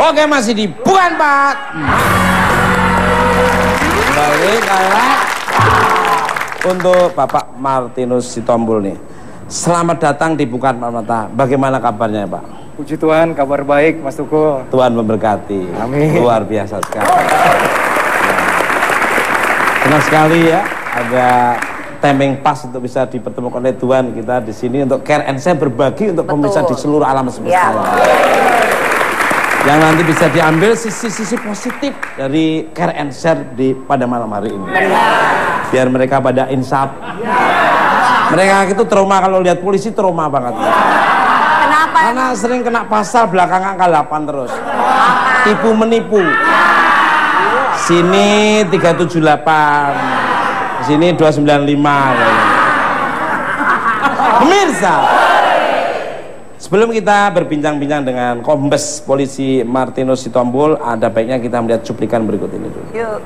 Oke, masih di Bukan Pak. Balik untuk Bapak Martinus Sitompul nih. Selamat datang di Bukan Pak Mata. Bagaimana kabarnya Pak? Puji Tuhan, kabar baik Mas Tukul. Tuhan memberkati. Amin. Luar biasa sekali. Senang sekali ya ada timing pas untuk bisa dipertemukan oleh Tuhan kita di sini untuk Care and Share berbagi untuk pemirsa di seluruh alam semesta. Yang nanti bisa diambil sisi-sisi positif dari Care and Share pada malam hari ini. Biar mereka pada insaf. Mereka itu trauma kalau lihat polisi, trauma banget. Kenapa? Karena sering kena pasal belakang angka 8 terus. Tipu menipu. Sini 378. Sini 295. Pemirsa, sebelum kita berbincang-bincang dengan Kombes Polisi Martinus Sitompul, ada baiknya kita melihat cuplikan berikut ini dulu. Yuk.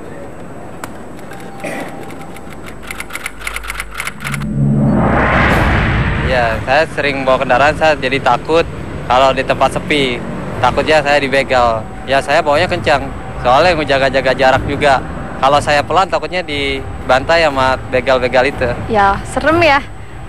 Ya, saya sering bawa kendaraan, saya jadi takut kalau di tempat sepi. Takutnya saya dibegal. Ya, saya bawanya kencang, soalnya menjaga-jaga jarak juga. Kalau saya pelan, takutnya dibantai sama begal-begal itu. Ya, serem ya.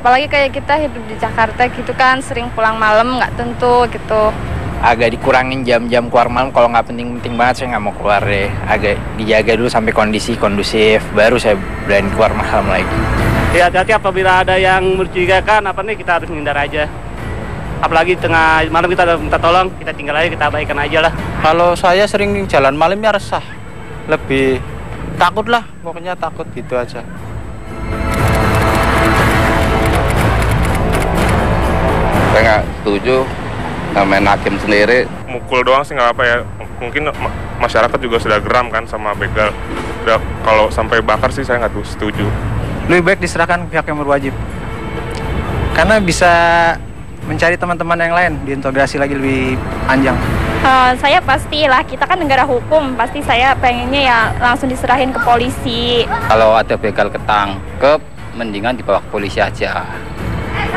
Apalagi kayak kita hidup di Jakarta gitu kan, sering pulang malam, nggak tentu gitu. Agak dikurangin jam-jam keluar malam, kalau nggak penting-penting banget saya nggak mau keluar deh. Agak dijaga dulu sampai kondisi kondusif, baru saya berani keluar malam lagi. Ya, hati-hati apabila ada yang mencurigakan kita harus menghindar aja. Apalagi tengah malam kita ada minta tolong, kita tinggal aja, kita abaikan aja lah. Kalau saya sering jalan malamnya resah, lebih takut lah, pokoknya takut gitu aja. Saya nggak setuju, main hakim sendiri. Mukul doang sih nggak apa ya, mungkin masyarakat juga sudah geram kan sama begal. Udah, kalau sampai bakar sih saya nggak setuju. Lebih baik diserahkan pihak yang berwajib, karena bisa mencari teman-teman yang lain, diintegrasi lagi lebih panjang. Saya pastilah, kita kan negara hukum, pasti saya pengennya ya langsung diserahin ke polisi. Kalau ada begal ketangkep, mendingan dibawa ke polisi aja.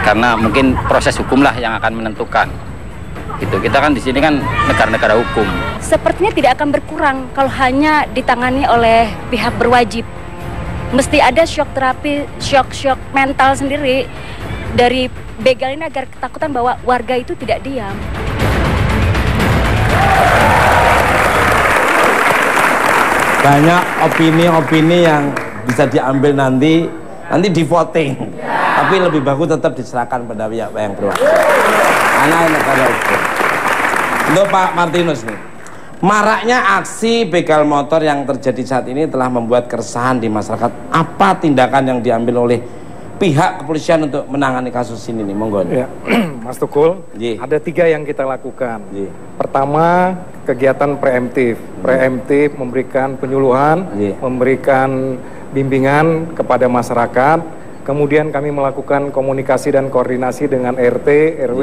Karena mungkin proses hukum lah yang akan menentukan. Gitu. Kita kan di sini kan negara-negara hukum. Sepertinya tidak akan berkurang kalau hanya ditangani oleh pihak berwajib. Mesti ada shock terapi, shock mental sendiri dari begal ini agar ketakutan bahwa warga itu tidak diam. Banyak opini-opini yang bisa diambil nanti di voting. Tapi lebih bagus tetap diserahkan pada pihak yang berwajib. Karena negara hukum. Untuk Pak Martinus nih, maraknya aksi begal motor yang terjadi saat ini telah membuat keresahan di masyarakat. Apa tindakan yang diambil oleh pihak kepolisian untuk menangani kasus ini nih, monggo. Ya, Mas Tukul, ada 3 yang kita lakukan. Pertama, kegiatan preemptif. Preemptif memberikan penyuluhan, memberikan bimbingan kepada masyarakat. Kemudian kami melakukan komunikasi dan koordinasi dengan RT, RW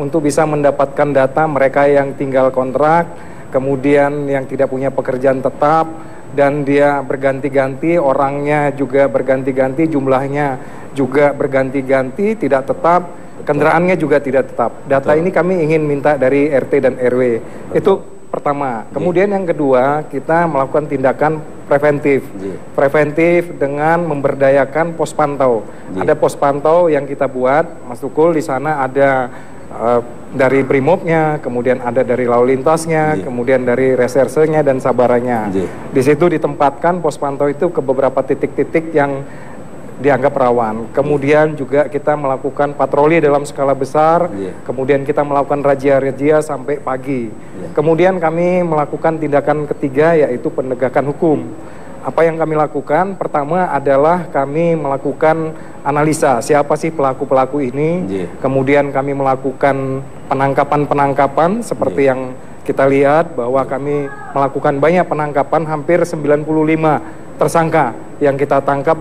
untuk bisa mendapatkan data mereka yang tinggal kontrak, kemudian yang tidak punya pekerjaan tetap, dan dia berganti-ganti, orangnya juga berganti-ganti, jumlahnya juga berganti-ganti, tidak tetap, kendaraannya juga tidak tetap. Data ini kami ingin minta dari RT dan RW. Itu pertama. Kemudian yang kedua, kita melakukan tindakan preventif. Preventif dengan memberdayakan pos pantau. Ada pos pantau yang kita buat, Mas Tukul, di sana ada dari Brimobnya, kemudian ada dari lalu lintasnya, kemudian dari resersenya dan sabaranya. Di situ ditempatkan pos pantau itu ke beberapa titik-titik yang dianggap rawan. Kemudian juga kita melakukan patroli dalam skala besar, kemudian kita melakukan razia-razia sampai pagi. Kemudian kami melakukan tindakan ketiga, yaitu penegakan hukum. Apa yang kami lakukan? Pertama adalah kami melakukan analisa siapa sih pelaku-pelaku ini. Kemudian kami melakukan penangkapan-penangkapan seperti yang kita lihat bahwa kami melakukan banyak penangkapan, hampir 95 tersangka yang kita tangkap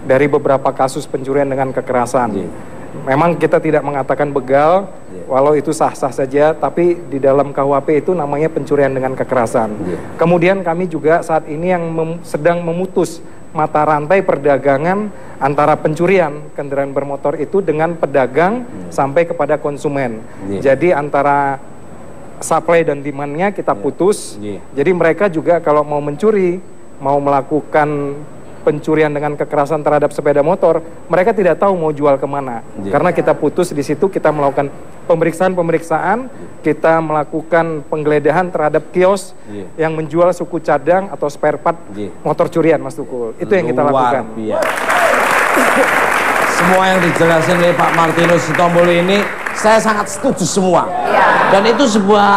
dari beberapa kasus pencurian dengan kekerasan. Memang kita tidak mengatakan begal, walau itu sah-sah saja, tapi di dalam KUHP itu namanya pencurian dengan kekerasan. Kemudian kami juga saat ini yang sedang memutus mata rantai perdagangan antara pencurian kendaraan bermotor itu dengan pedagang sampai kepada konsumen. Jadi antara supply dan demand-nya kita putus. Jadi mereka juga kalau mau mencuri, mau melakukan pencurian dengan kekerasan terhadap sepeda motor, mereka tidak tahu mau jual kemana. Karena kita putus di situ, kita melakukan pemeriksaan, kita melakukan penggeledahan terhadap kios yang menjual suku cadang atau spare part motor curian, Mas Tukul. Itu yang kita lakukan. Semua yang dijelaskan oleh Pak Martinus Sitompul ini saya sangat setuju semua. Dan itu sebuah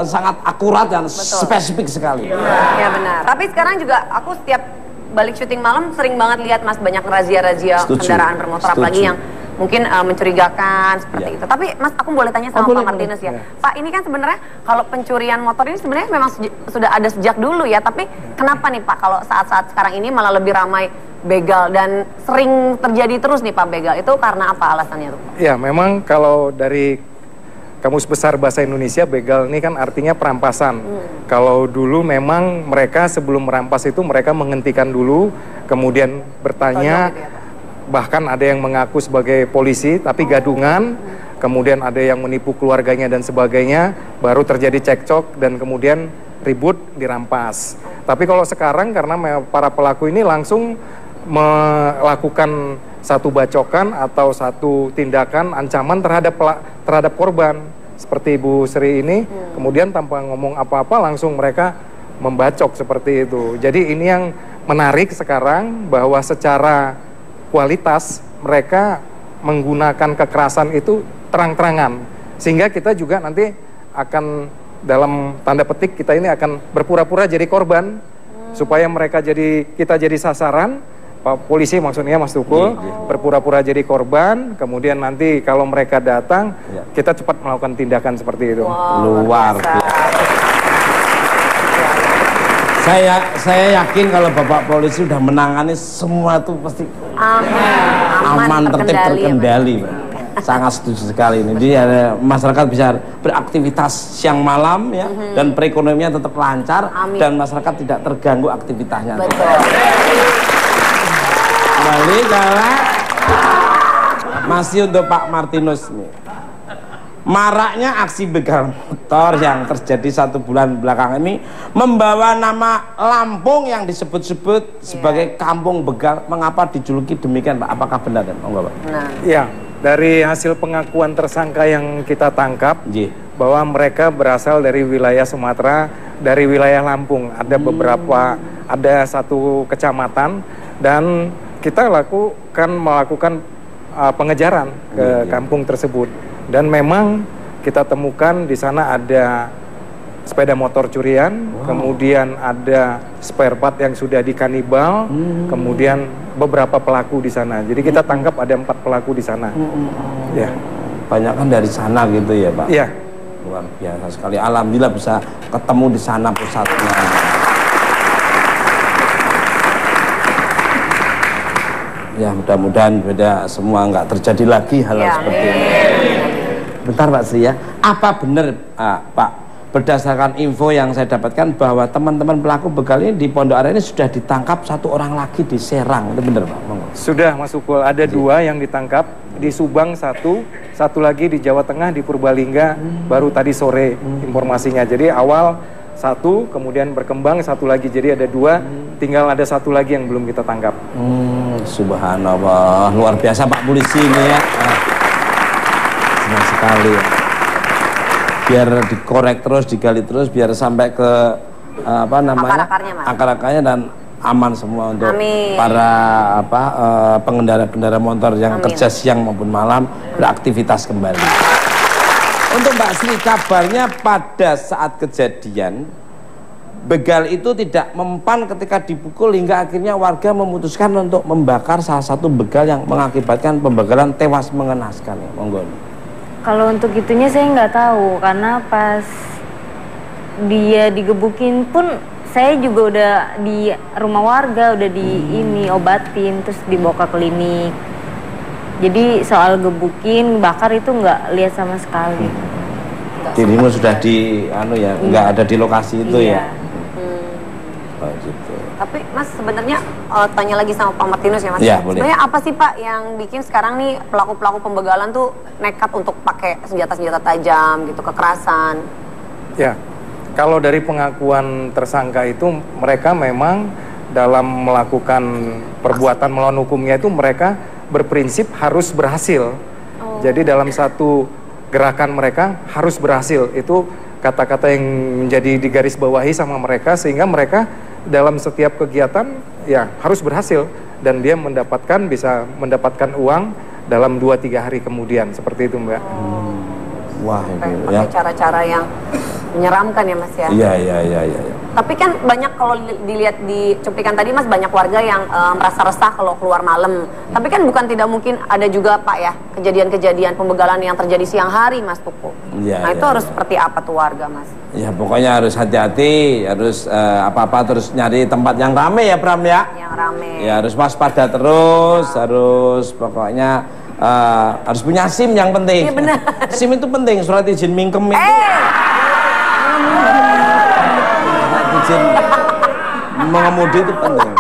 sangat akurat dan spesifik sekali. Ya benar. Tapi sekarang juga aku setiap balik syuting malam sering banget lihat Mas banyak razia-razia kendaraan bermotor, apalagi yang mungkin mencurigakan seperti itu. Tapi Mas, aku boleh tanya sama Pak Martinus ya. Pak, ini kan sebenarnya kalau pencurian motor ini sebenarnya memang sudah ada sejak dulu ya. Tapi kenapa nih Pak kalau saat-saat sekarang ini malah lebih ramai begal dan sering terjadi terus nih Pak begal? Itu karena apa alasannya tuh? Ya, memang kalau dari Kamus Besar Bahasa Indonesia, begal ini kan artinya perampasan. Kalau dulu memang mereka sebelum merampas itu mereka menghentikan dulu, kemudian bertanya, bahkan ada yang mengaku sebagai polisi tapi gadungan, kemudian ada yang menipu keluarganya dan sebagainya, baru terjadi cekcok dan kemudian ribut dirampas. Tapi kalau sekarang karena para pelaku ini langsung melakukan satu bacokan atau satu tindakan ancaman terhadap korban seperti Ibu Sri ini, kemudian tanpa ngomong apa-apa langsung mereka membacok seperti itu. Jadi ini yang menarik sekarang, bahwa secara kualitas mereka menggunakan kekerasan itu terang-terangan, sehingga kita juga nanti akan dalam tanda petik kita ini akan berpura-pura jadi korban supaya kita jadi sasaran. Pak polisi maksudnya Mas Tukul, berpura-pura jadi korban, kemudian nanti kalau mereka datang, kita cepat melakukan tindakan seperti itu. Luar biasa. Saya yakin kalau Bapak polisi sudah menangani semua itu pasti aman, tertib, terkendali. Sangat setuju sekali ini. Jadi masyarakat bisa beraktivitas siang malam ya, dan perekonomian tetap lancar, dan masyarakat tidak terganggu aktivitasnya. Kembali masih untuk Pak Martinus nih. Maraknya aksi begal motor yang terjadi 1 bulan belakangan ini membawa nama Lampung yang disebut-sebut sebagai kampung begal. Mengapa dijuluki demikian Pak? Apakah benar dan enggak Pak? Ya, dari hasil pengakuan tersangka yang kita tangkap, bahwa mereka berasal dari wilayah Sumatera, dari wilayah Lampung. Ada ada satu kecamatan, dan kita melakukan pengejaran ke kampung tersebut, dan memang kita temukan di sana ada sepeda motor curian, kemudian ada spare part yang sudah dikanibal, kemudian beberapa pelaku di sana. Jadi kita tangkap ada 4 pelaku di sana. Ya, banyak kan dari sana gitu ya Pak? Iya. Luar biasa sekali. Alhamdulillah bisa ketemu di sana pusatnya. Ya mudah-mudahan semua nggak terjadi lagi hal seperti ini. Bentar Pak Sri ya, apa benar Pak, berdasarkan info yang saya dapatkan bahwa teman-teman pelaku begal ini di Pondok Aren ini sudah ditangkap 1 orang lagi di Serang, itu benar Pak? Sudah Mas Ukul, ada 2 yang ditangkap, di Subang 1 lagi di Jawa Tengah di Purbalingga, baru tadi sore informasinya. Jadi awal 1, kemudian berkembang 1 lagi, jadi ada 2, tinggal ada 1 lagi yang belum kita tangkap. Subhanallah, luar biasa Pak polisi ini ya. Senang sekali. Biar dikorek terus, digali terus, biar sampai ke akar-akarnya dan aman semua untuk para pengendara-pengendara motor yang kerja siang maupun malam beraktivitas kembali. Untuk Mbak Sri, kabarnya pada saat kejadian begal itu tidak mempan ketika dipukul hingga akhirnya warga memutuskan untuk membakar salah satu begal yang mengakibatkan pembegalan tewas mengenaskan. Monggo. Kalau untuk itunya saya nggak tahu, karena pas dia digebukin pun saya juga udah di rumah warga, udah obatin, terus dibawa ke klinik. Jadi soal gebukin, bakar itu nggak lihat sama sekali. Dirimu sudah nggak ada di lokasi itu ya? Gitu. Tapi Mas sebenarnya tanya lagi sama Pak Martinus ya Mas. Sebenarnya apa sih Pak yang bikin sekarang nih pelaku-pelaku pembegalan tuh nekat untuk pakai senjata-senjata tajam gitu, kekerasan? Ya, kalau dari pengakuan tersangka itu mereka memang dalam melakukan perbuatan melawan hukumnya itu mereka berprinsip harus berhasil. Jadi dalam satu gerakan mereka harus berhasil. Itu kata-kata yang menjadi digarisbawahi sama mereka sehingga mereka dalam setiap kegiatan ya harus berhasil dan dia bisa mendapatkan uang dalam 2-3 hari kemudian seperti itu, Mbak. Wah, pakai cara-cara yang menyeramkan ya Mas ya. Iya. Tapi kan banyak kalau dilihat di cuplikan tadi Mas, banyak warga yang merasa resah kalau keluar malam. Tapi kan bukan tidak mungkin ada juga Pak ya kejadian-kejadian pembegalan yang terjadi siang hari Mas Tuku. Nah itu harus seperti apa tuh warga Mas? Ya pokoknya harus hati-hati, harus apa-apa terus nyari tempat yang rame ya Pram ya. Yang rame. Ya harus waspada terus, harus pokoknya harus punya SIM yang penting. Iya benar. SIM itu penting, surat izin mingkem itu. Izin mengemudi itu penting.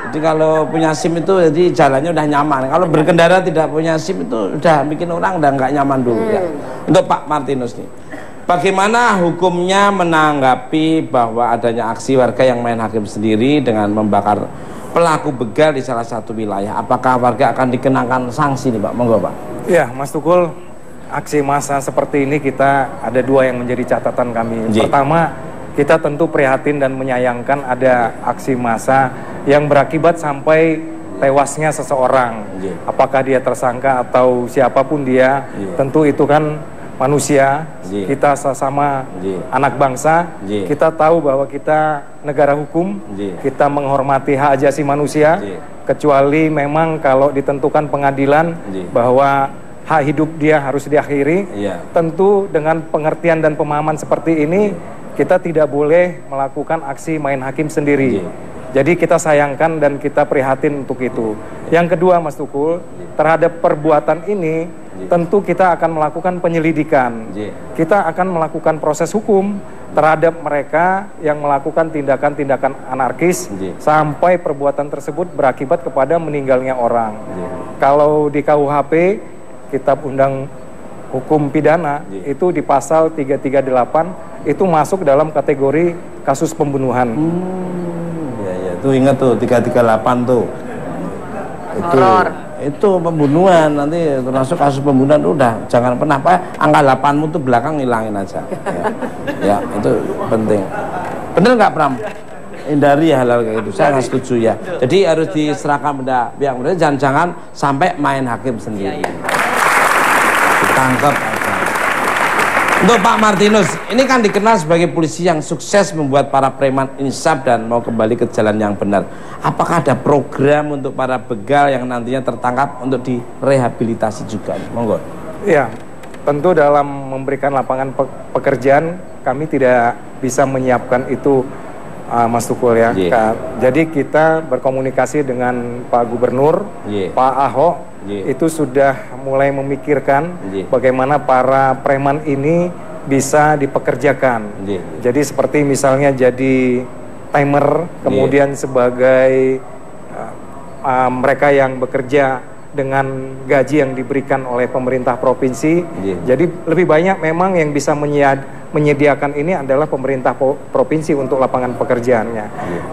Jadi kalau punya SIM itu jadi jalannya udah nyaman. Kalau berkendara tidak punya SIM itu udah bikin orang udah nggak nyaman dulu ya. Untuk Pak Martinus nih, bagaimana hukumnya menanggapi bahwa adanya aksi warga yang main hakim sendiri dengan membakar pelaku begal di salah satu wilayah? Apakah warga akan dikenakan sanksi nih Pak? Monggo Pak. Ya Mas Tukul, aksi massa seperti ini kita ada 2 yang menjadi catatan kami. Pertama, kita tentu prihatin dan menyayangkan ada aksi massa yang berakibat sampai tewasnya seseorang. Apakah dia tersangka atau siapapun dia, tentu itu kan manusia. Kita sesama anak bangsa. Kita tahu bahwa kita negara hukum. Kita menghormati hak asasi manusia. Kecuali memang kalau ditentukan pengadilan bahwa hak hidup dia harus diakhiri. Tentu dengan pengertian dan pemahaman seperti ini, kita tidak boleh melakukan aksi main hakim sendiri. Jadi kita sayangkan dan kita prihatin untuk itu. Yang kedua Mas Tukul, terhadap perbuatan ini tentu kita akan melakukan penyelidikan. Kita akan melakukan proses hukum terhadap mereka yang melakukan tindakan-tindakan anarkis sampai perbuatan tersebut berakibat kepada meninggalnya orang. Kalau di KUHP, Kitab Undang Hukum Pidana, itu di pasal 338 itu masuk dalam kategori kasus pembunuhan. Tuh ingat tuh 338 tuh. Itu pembunuhan, nanti termasuk kasus pembunuhan udah jangan pernah angka 8-mu tuh belakang ngilangin aja. Ya, itu penting. Bener nggak Pram? Hindari hal-hal kayak gitu. Saya nggak setuju ya. Jadi harus diserahkan pada pihak berwajib, jangan sampai main hakim sendiri. Ditangkap aja. Untuk Pak Martinus, ini kan dikenal sebagai polisi yang sukses membuat para preman insaf dan mau kembali ke jalan yang benar. Apakah ada program untuk para begal yang nantinya tertangkap untuk direhabilitasi juga? Monggo. Ya, tentu dalam memberikan lapangan pekerjaan kami tidak bisa menyiapkan itu, Mas Tukul ya. Jadi kita berkomunikasi dengan Pak Gubernur, Pak Ahok. Itu sudah mulai memikirkan bagaimana para preman ini bisa dipekerjakan. Jadi seperti misalnya jadi timer, kemudian sebagai mereka yang bekerja dengan gaji yang diberikan oleh pemerintah provinsi. Jadi lebih banyak memang yang bisa menyediakan ini adalah pemerintah provinsi untuk lapangan pekerjaannya.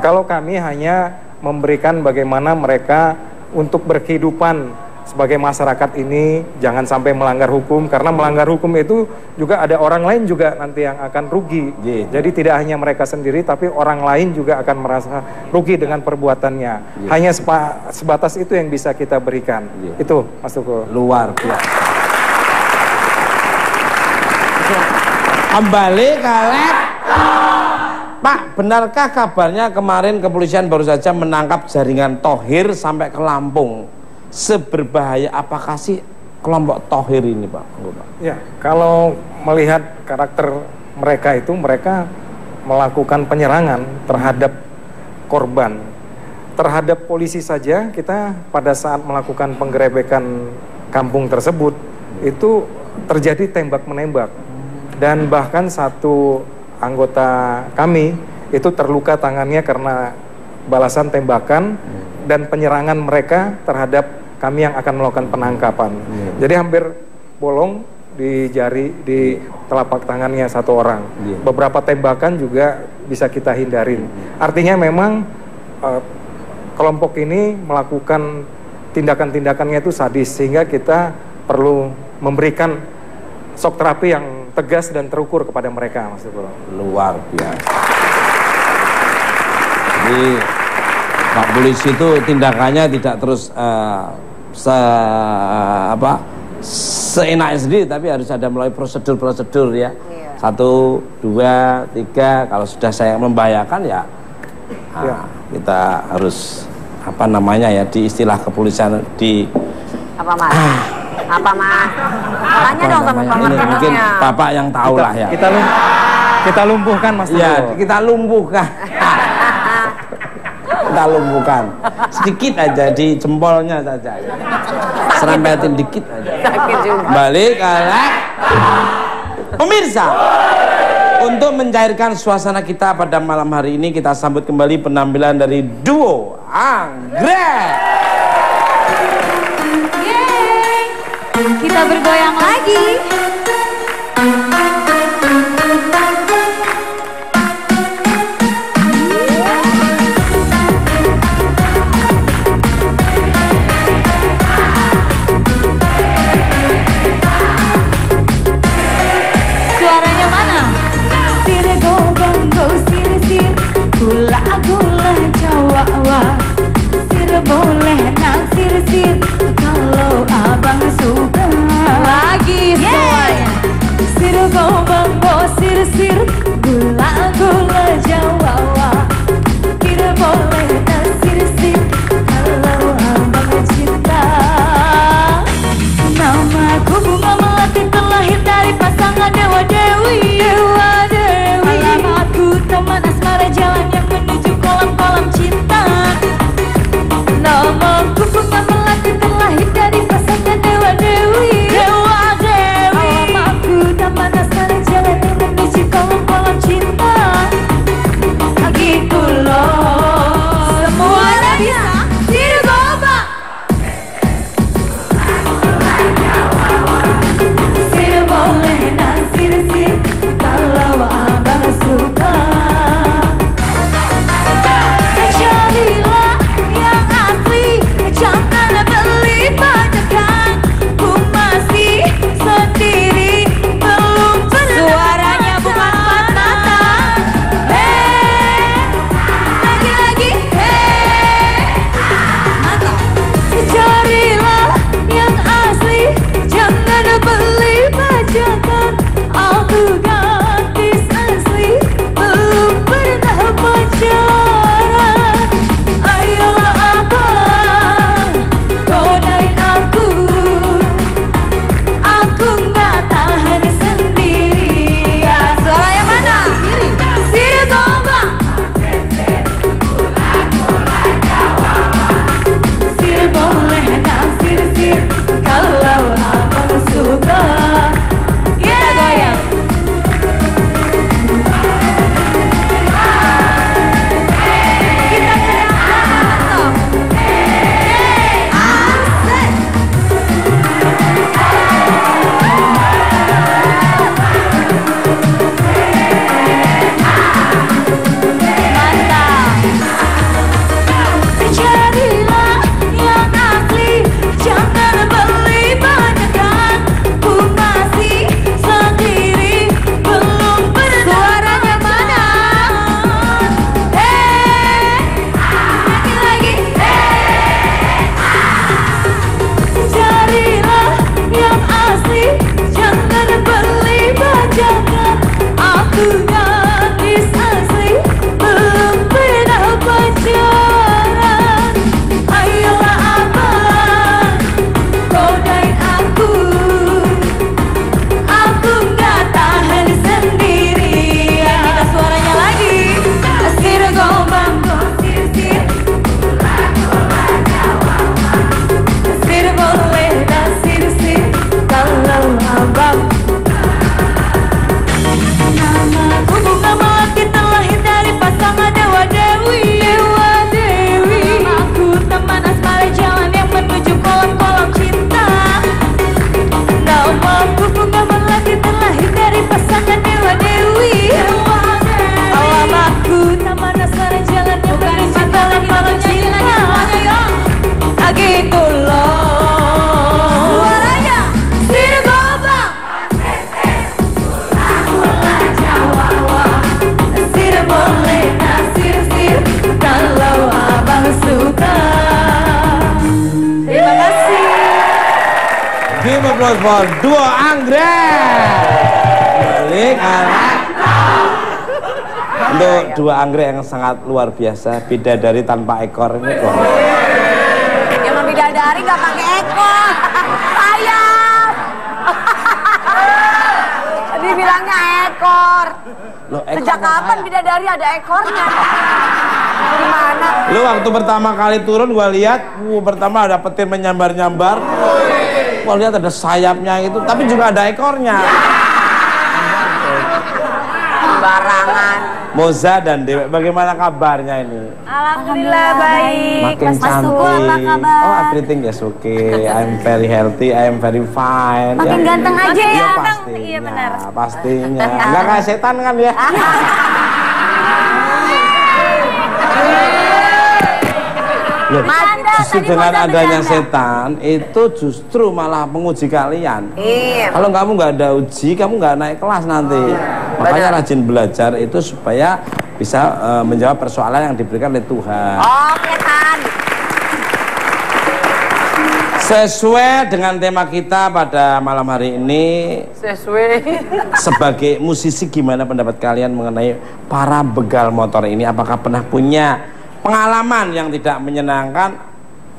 Kalau kami hanya memberikan bagaimana mereka untuk berkehidupan sebagai masyarakat ini jangan sampai melanggar hukum, karena melanggar hukum itu juga ada orang lain juga nanti yang akan rugi. Jadi tidak hanya mereka sendiri tapi orang lain juga akan merasa rugi dengan perbuatannya. Hanya sebatas itu yang bisa kita berikan. Itu Mas Tukul. Luar biasa. Kembali ke Pak, benarkah kabarnya kemarin kepolisian baru saja menangkap jaringan Thohir sampai ke Lampung? Seberbahaya apakah sih kelompok Thohir ini Pak? Ya, kalau melihat karakter mereka itu, mereka melakukan penyerangan terhadap korban. Terhadap polisi saja kita pada saat melakukan penggerebekan kampung tersebut itu terjadi tembak-menembak. Dan bahkan satu anggota kami itu terluka tangannya karena balasan tembakan dan penyerangan mereka terhadap kami yang akan melakukan penangkapan. Jadi hampir bolong di jari, di telapak tangannya satu orang. Beberapa tembakan juga bisa kita hindarin. Artinya memang kelompok ini melakukan tindakan-tindakannya itu sadis, sehingga kita perlu memberikan shock terapi yang tegas dan terukur kepada mereka, Mas Tukul. Luar biasa. Jadi Pak Polisi itu tindakannya tidak terus seenaknya sendiri, tapi harus ada melalui prosedur-prosedur ya. 1, 2, 3, kalau sudah saya membahayakan ya, kita harus di istilah kepolisian di apa Mas? Apa Mas? Tanya dong sama Pak ini mungkin Bapak yang tahu lah ya. Kita lumpuhkan Mas. Ya, kita lumpuhkan. Kita lumpuhkan sedikit aja di jempolnya saja. Serempetin dikit aja. Sakit juga. Balik kalah. Pemirsa, untuk mencairkan suasana kita pada malam hari ini, kita sambut kembali penampilan dari duo Anggrek. Yeay, kita bergoyang lagi. Suaranya mana? Sir go go sir gula gula Jawa. Sir boleh naksir sir kalau abang suka. Lagi. Give applause for duo anggrek. Balik untuk dua anggrek yang sangat luar biasa, bidadari tanpa ekor ini. Yang mau bidadari nggak pakai ekor, sayap. Dibilangnya ekor. Loh, ekor sejak kapan bidadari ada ekornya? Gimana? Lu waktu pertama kali turun gua lihat, pertama ada petir menyambar-nyambar. Gua lihat ada sayapnya itu, tapi juga ada ekornya. Barangan. Moza dan Dewi, bagaimana kabarnya ini? Alhamdulillah baik. Makin cantik. Oh, everything is okay. I'm very healthy. I'm very fine. Makin ganteng aja ya, Bang. Iya benar. Pastinya. Enggak kayak setan kan ya? Loh, justru dengan adanya setan itu justru malah menguji kalian. Iya. Kalau kamu nggak ada uji, kamu nggak naik kelas nanti. Makanya rajin belajar itu supaya bisa menjawab persoalan yang diberikan oleh Tuhan. Oke, Tan. Sesuai dengan tema kita pada malam hari ini. Sesuai. Sebagai musisi, gimana pendapat kalian mengenai para begal motor ini? Apakah pernah punya pengalaman yang tidak menyenangkan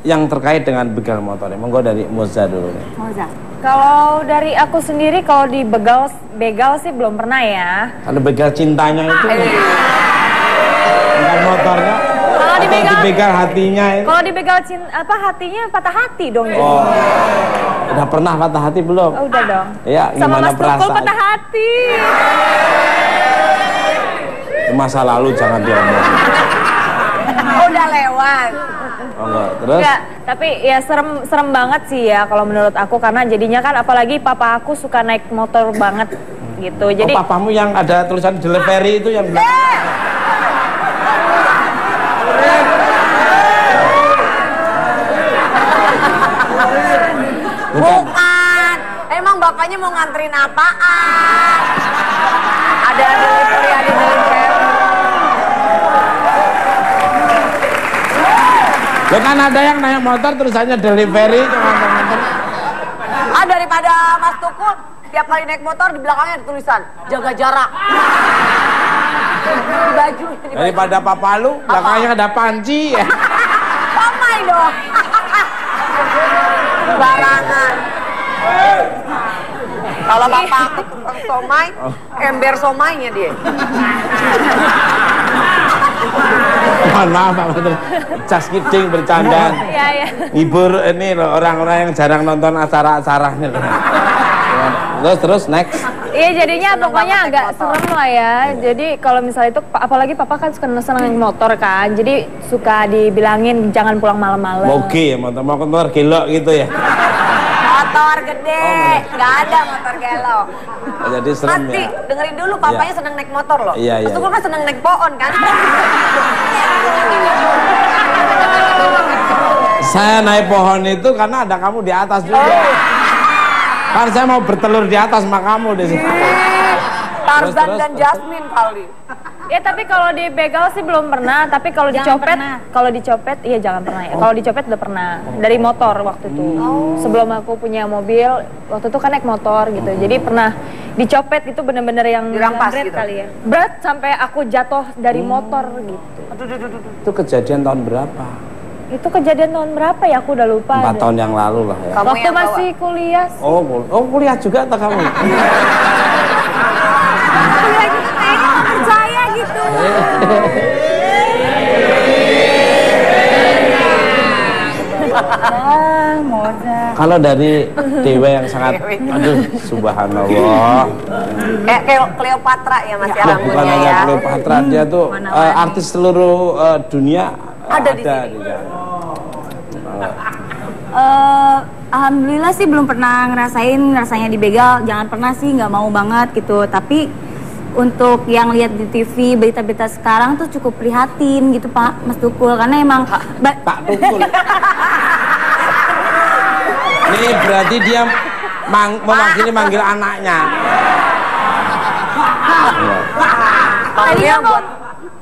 yang terkait dengan begal motor? Monggo dari Moza dulu nih. Moza. Kalau dari aku sendiri, kalau di begal sih belum pernah ya. Kalau begal cintanya itu, bukan motornya. Kalau dibegal hatinya itu. Kalau dibegal hatinya patah hati dong. Oh, udah pernah patah hati belum? Oh, udah dong. Ya, sama gimana Mas Tukul perasaan? patah hati. Masa lalu jangan diomongin. Udah lewat. Oh, enggak. Terus? Enggak, tapi ya serem banget sih ya kalau menurut aku, karena jadinya kan apalagi papa aku suka naik motor banget gitu. Jadi papamu yang ada tulisan delivery itu yang belakang. Bukan. Emang bapaknya mau nganterin apaan? Ada delivery, ada delivery. Loh, kan ada yang naik motor tulisannya delivery, nganter-nganter. Daripada Mas Tukul tiap kali naik motor di belakangnya ada tulisan jaga jarak. Di baju. Daripada papa lu, belakangnya ada panci ya. Pamai dong. Barangan. Kalau bapak aku tukang somai, ember somainya dia. Mohon maaf Pak Menteri, just kidding, bercanda. Iya. Hibur ini loh, orang-orang yang jarang nonton acara-acaranya. Terus next. Iya, jadinya pokoknya agak serem lah ya. Jadi kalau misalnya itu, apalagi papa kan suka seneng motor kan, jadi suka dibilangin jangan pulang malam-malam. Oke, motor gelok gitu ya. Motor gede, nggak ada motor gelok. Jadi serem Pasti, ya. dengerin dulu, papanya seneng naik motor loh. Iya. Mas Tukul kan seneng naik pohon kan. Saya naik pohon itu karena ada kamu di atas juga. Kan saya mau bertelur di atas sama kamu di sini. Tarzan dan Jasmine kali. Ya tapi kalau dibegal sih belum pernah, tapi kalau dicopet, iya jangan pernah ya. Kalau dicopet udah pernah dari motor waktu itu. Sebelum aku punya mobil, waktu itu kan naik motor gitu. Jadi pernah dicopet itu bener-bener yang dirampas berat gitu. kali ya. Berat sampai aku jatuh dari motor gitu. Itu kejadian tahun berapa? Itu kejadian tahun berapa ya? Aku udah lupa. 4 tahun yang lalu lah ya. Waktu masih kuliah sih. Oh kuliah juga atau kamu? Kuliah gitu kayaknya percaya gitu. Kalau dari Dewa yang sangat, aduh, subhanallah. Kayak Cleopatra ya Mas ya, Bukan rambutnya hanya ya. Cleopatra, dia tuh artis seluruh dunia ada di sini. Alhamdulillah sih belum pernah rasanya dibegal, jangan pernah sih, nggak mau banget gitu. Tapi untuk yang lihat di TV berita-berita sekarang tuh cukup prihatin gitu Pak Mas Tukul, karena emang Pak Tukul. Ini berarti dia mewakili manggil anaknya.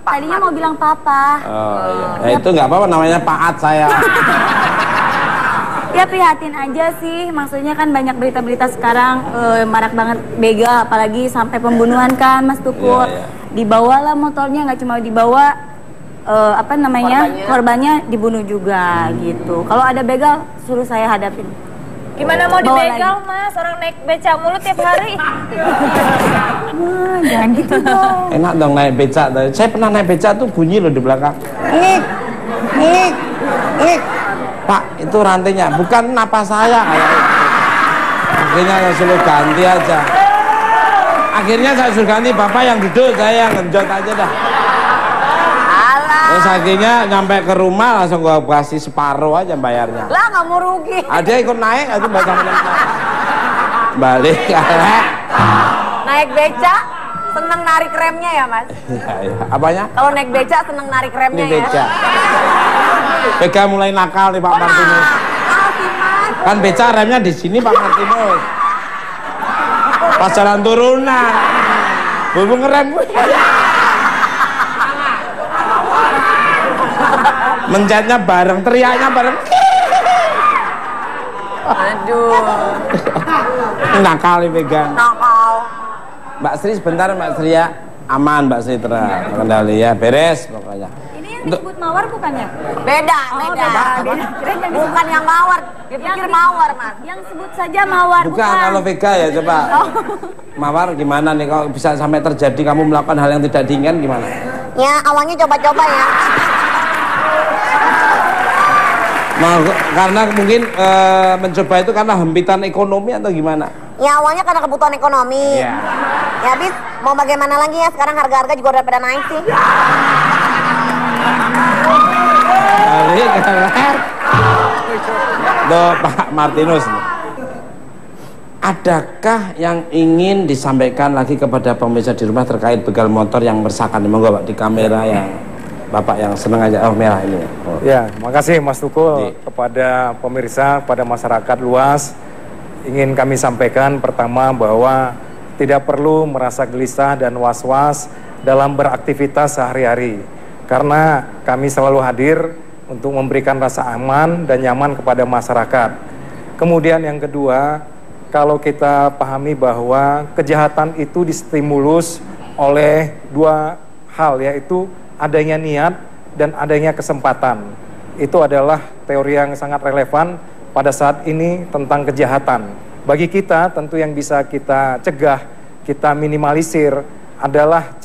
Tadinya mau bilang papa. Oh iya. Ya itu nggak apa-apa, namanya Paat saya. Ya prihatin aja sih, maksudnya kan banyak berita-berita sekarang marak banget begal, apalagi sampai pembunuhan kan Mas Tukul. Dibawalah motornya, nggak cuma dibawa korbannya dibunuh juga gitu. Kalau ada begal suruh saya hadapin. Gimana mau dibegal Mas? Orang naik beca mulu tiap hari. Jangan gitu dong. Enak dong naik beca. Saya pernah naik beca tuh bunyi loh di belakang. Pak, itu rantainya, bukan napas saya kayak. Akhirnya saya suruh ganti aja. Akhirnya saya suruh ganti, bapak yang duduk, saya yang ngenjot aja dah. Terus akhirnya nyampe ke rumah langsung gua kasih separuh aja bayarnya. Lah nggak mau rugi. Ada ikut naik, itu balik. Naik beca, seneng narik remnya ya Mas? Iya. Apanya? Kalau naik beca seneng narik remnya ini beca. ya? Beca mulai nakal nih Pak Martinus. Kan beca remnya di sini Pak Martinus. Pas jalan turunan, hubung ngerem. Mencetnya bareng, teriaknya bareng. Aduh. Nakal nih pegang. Nakal. Mbak Sri sebentar Mbak Sri ya. Aman Mbak Sri terkendali ya, beres pokoknya. Disebut mawar bukannya? Beda. Bukan yang mawar, dia pikir mawar Mas. Yang sebut saja mawar. Bukan, kalau vega ya coba. Mawar gimana nih kalau bisa sampai terjadi kamu melakukan hal yang tidak diinginkan gimana? Ya awalnya coba-coba ya. Nah, karena mungkin mencoba itu karena hempitan ekonomi atau gimana? Ya awalnya karena kebutuhan ekonomi. Ya habis mau bagaimana lagi ya, sekarang harga-harga juga udah pada naik sih. Balik Tuh Pak Martinus, adakah yang ingin disampaikan lagi kepada pemirsa di rumah terkait begal motor yang meresahkan? Monggo Pak, di kamera yang Bapak yang seneng aja. Oh merah ini. Oh. Ya, makasih Mas Tukul. Kepada pemirsa, pada masyarakat luas, ingin kami sampaikan pertama bahwa tidak perlu merasa gelisah dan was-was dalam beraktivitas sehari-hari. Karena kami selalu hadir untuk memberikan rasa aman dan nyaman kepada masyarakat. Kemudian yang kedua, kalau kita pahami bahwa kejahatan itu distimulus oleh dua hal, yaitu adanya niat dan adanya kesempatan. Itu adalah teori yang sangat relevan pada saat ini tentang kejahatan. Bagi kita tentu yang bisa kita cegah, kita minimalisir adalah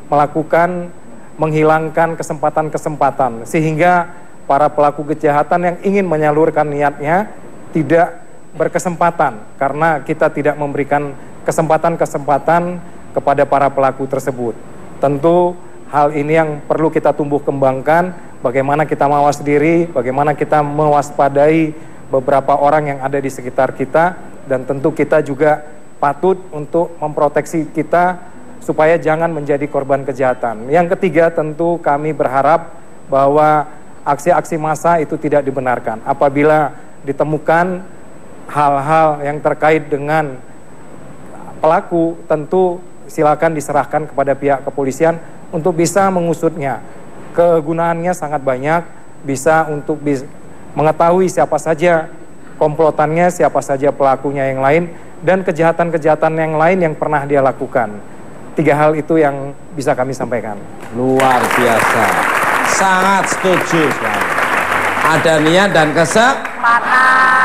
melakukan menghilangkan kesempatan-kesempatan sehingga para pelaku kejahatan yang ingin menyalurkan niatnya tidak berkesempatan karena kita tidak memberikan kesempatan-kesempatan kepada para pelaku tersebut. Tentu hal ini yang perlu kita tumbuh kembangkan, bagaimana kita mawas diri, bagaimana kita mewaspadai beberapa orang yang ada di sekitar kita, dan tentu kita juga patut untuk memproteksi kita supaya jangan menjadi korban kejahatan. Yang ketiga, tentu kami berharap bahwa aksi-aksi massa itu tidak dibenarkan. Apabila ditemukan hal-hal yang terkait dengan pelaku, tentu silakan diserahkan kepada pihak kepolisian untuk bisa mengusutnya. Kegunaannya sangat banyak, bisa untuk mengetahui siapa saja komplotannya, siapa saja pelakunya yang lain, dan kejahatan-kejahatan yang lain yang pernah dia lakukan. 3 hal itu yang bisa kami sampaikan. Luar biasa, sangat setuju sekali. Ada niat dan kesempatan.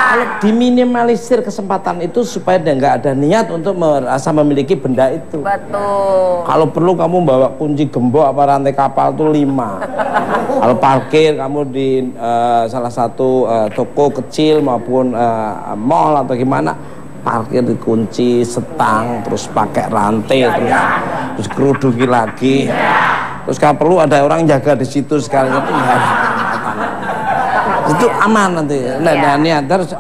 Kalau diminimalisir kesempatan itu supaya nggak ada niat untuk merasa memiliki benda itu. Betul. Kalau perlu kamu bawa kunci gembok apa rantai kapal tuh 5. Kalau parkir kamu di salah satu toko kecil maupun mall atau gimana, parkir dikunci, setang, terus pakai rantai, terus keruduki lagi. Terus kalau perlu ada orang jaga di situ sekali itu itu aman nanti. Nah, niat terus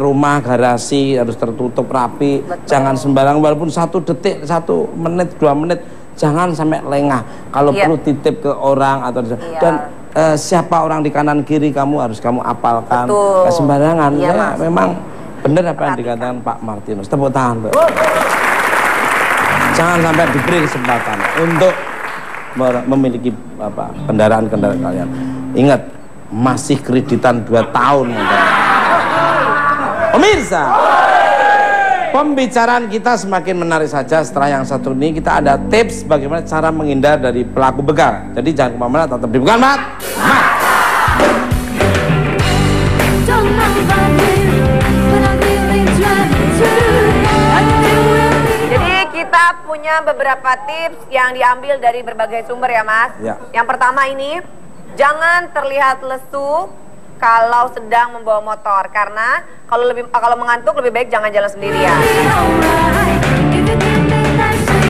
rumah garasi harus tertutup rapi. Betul. Jangan sembarang, walaupun 1 detik, 1 menit, 2 menit, jangan sampai lengah. Kalau perlu titip ke orang atau dan siapa orang di kanan kiri kamu harus kamu apalkan. Gak sembarangan. Memang benar apa yang dikatakan Pak Martinus. Tepuk tangan, Pak. Jangan sampai diberi kesempatan untuk memiliki kendaraan-kendaraan kalian. Ingat, masih kreditan 2 tahun. Pemirsa, pembicaraan kita semakin menarik saja. Setelah yang satu ini kita ada tips bagaimana cara menghindar dari pelaku begal. Jadi jangan kemana-mana, tetap di Bukan Mat. Jadi kita punya beberapa tips yang diambil dari berbagai sumber ya Mas. Ya. Yang pertama ini, jangan terlihat lesu kalau sedang membawa motor, karena kalau mengantuk lebih baik jangan jalan sendirian.